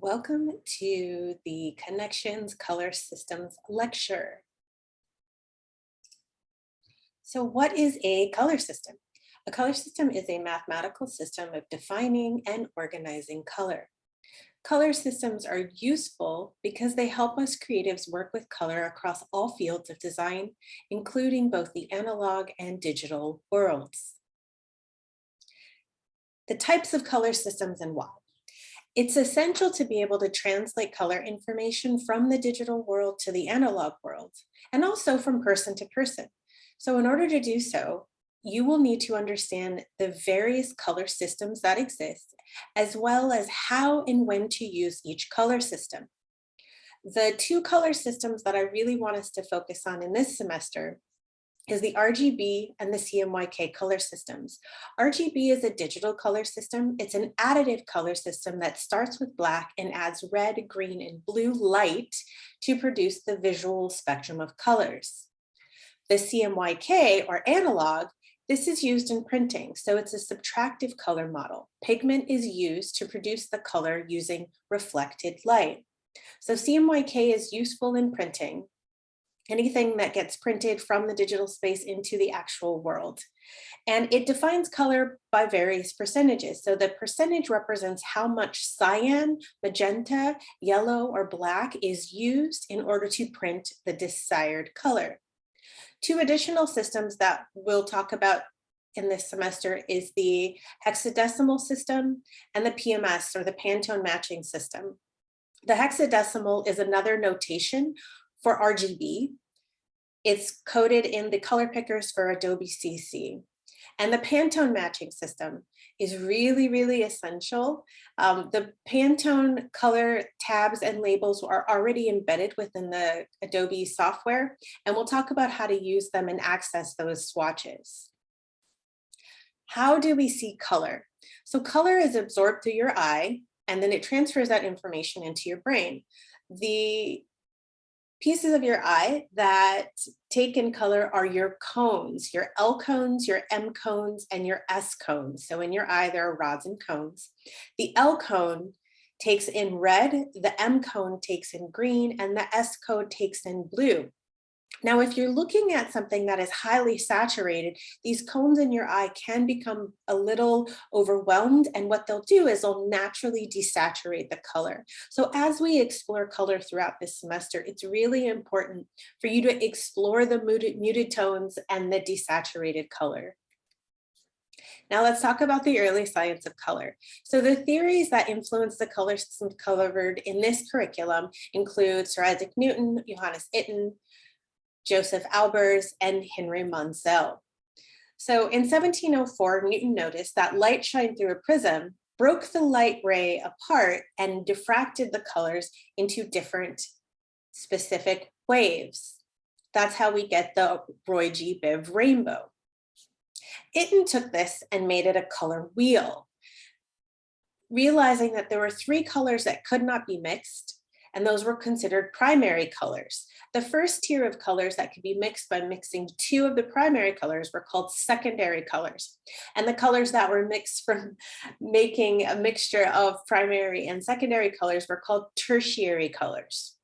Welcome to the Connections Color Systems lecture. So what is a color system? A color system is a mathematical system of defining and organizing color. Color systems are useful because they help us creatives work with color across all fields of design, including both the analog and digital worlds. The types of color systems and why. It's essential to be able to translate color information from the digital world to the analog world, and also from person to person. So in order to do so, you will need to understand the various color systems that exist, as well as how and when to use each color system. The two color systems that I really want us to focus on in this semester is the RGB and the CMYK color systems. RGB is a digital color system. It's an additive color system that starts with black and adds red, green, and blue light to produce the visual spectrum of colors. The CMYK, or analog, this is used in printing, so it's a subtractive color model. Pigment is used to produce the color using reflected light. So CMYK is useful in printing, anything that gets printed from the digital space into the actual world. And it defines color by various percentages. So the percentage represents how much cyan, magenta, yellow, or black is used in order to print the desired color. Two additional systems that we'll talk about in this semester is the hexadecimal system and the PMS, or the Pantone matching system. The hexadecimal is another notation for RGB. It's coded in the color pickers for Adobe CC. And the Pantone matching system is really essential. The Pantone color tabs and labels are already embedded within the Adobe software, and we'll talk about how to use them and access those swatches. How do we see color? So color is absorbed through your eye, and then it transfers that information into your brain. The pieces of your eye that take in color are your cones, your L cones, your M cones, and your S cones. So in your eye, there are rods and cones. The L cone takes in red, the M cone takes in green, and the S cone takes in blue. Now, if you're looking at something that is highly saturated, these cones in your eye can become a little overwhelmed, and what they'll do is they'll naturally desaturate the color. So as we explore color throughout this semester, it's really important for you to explore the muted tones and the desaturated color. Now let's talk about the early science of color. So the theories that influence the color systems covered in this curriculum include Sir Isaac Newton, Johannes Itten, Joseph Albers, and Henry Monsell. So in 1704, Newton noticed that light shined through a prism, broke the light ray apart, and diffracted the colors into different specific waves. That's how we get the Roy G. Biv rainbow. Itten took this and made it a color wheel, realizing that there were three colors that could not be mixed, and those were considered primary colors. The first tier of colors that could be mixed by mixing two of the primary colors were called secondary colors. And the colors that were mixed from making a mixture of primary and secondary colors were called tertiary colors.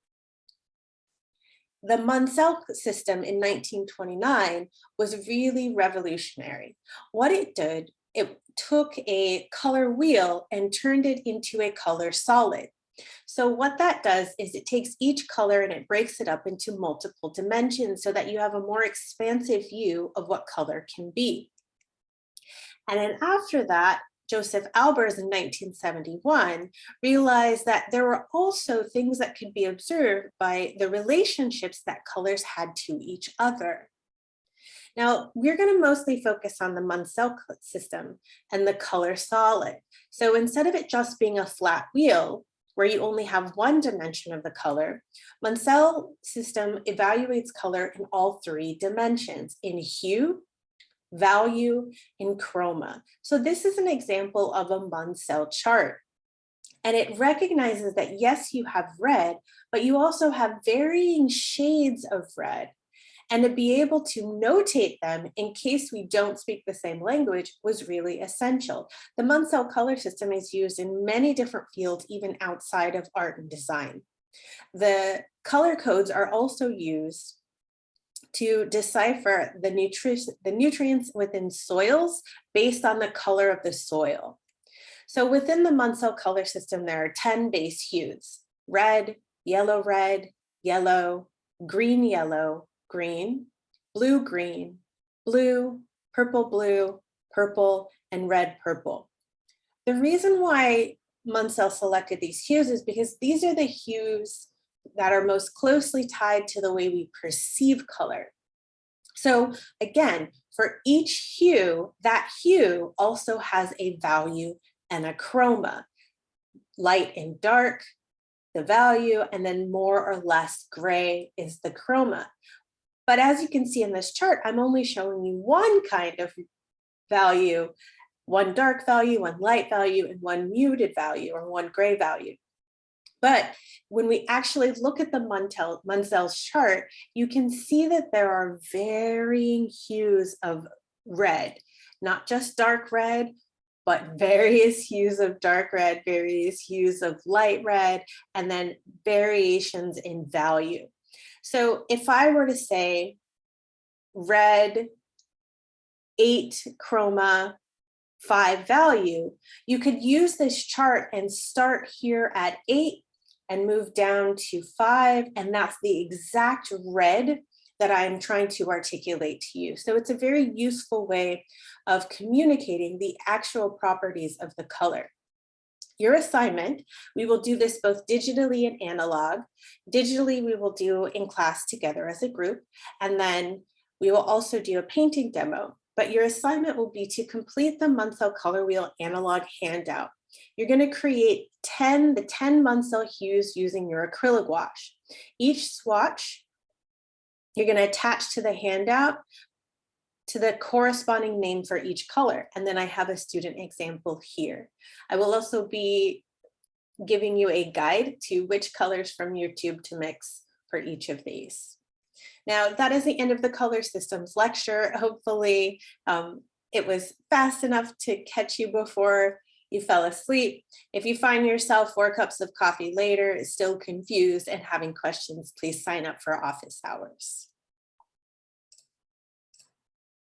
The Monsell system in 1929 was really revolutionary. What it did, it took a color wheel and turned it into a color solid. So what that does is it takes each color and it breaks it up into multiple dimensions so that you have a more expansive view of what color can be. And then after that, Joseph Albers in 1971 realized that there were also things that could be observed by the relationships that colors had to each other. Now, we're going to mostly focus on the Monsell system and the color solid. So instead of it just being a flat wheel, where you only have one dimension of the color, Monsell system evaluates color in all three dimensions: in hue, value, and chroma. So this is an example of a Monsell chart. And it recognizes that yes, you have red, but you also have varying shades of red. And to be able to notate them in case we don't speak the same language was really essential. The Munsell color system is used in many different fields, even outside of art and design. The color codes are also used to decipher the nutrients within soils based on the color of the soil. So within the Munsell color system, there are 10 base hues: red, yellow, yellow, green, blue, blue, purple, and red, purple. The reason why Munsell selected these hues is because these are the hues that are most closely tied to the way we perceive color. So again, for each hue, that hue also has a value and a chroma. Light and dark, the value, and then more or less gray is the chroma. But as you can see in this chart, I'm only showing you one kind of value, one dark value, one light value, and one muted value, or one gray value. But when we actually look at the Munsell's chart, you can see that there are varying hues of red, not just dark red, but various hues of dark red, various hues of light red, and then variations in value. So if I were to say red 8 chroma 5 value, you could use this chart and start here at 8 and move down to 5, and that's the exact red that I'm trying to articulate to you. So it's a very useful way of communicating the actual properties of the color. Your assignment, we will do this both digitally and analog. Digitally, we will do in class together as a group, and then we will also do a painting demo. But your assignment will be to complete the Munsell Color Wheel analog handout. You're going to create the 10 Munsell hues using your acrylic gouache. Each swatch you're going to attach to the handout to the corresponding name for each color. And then I have a student example here. I will also be giving you a guide to which colors from your tube to mix for each of these. Now, that is the end of the color systems lecture. Hopefully it was fast enough to catch you before you fell asleep. If you find yourself 4 cups of coffee later, still confused and having questions, please sign up for office hours.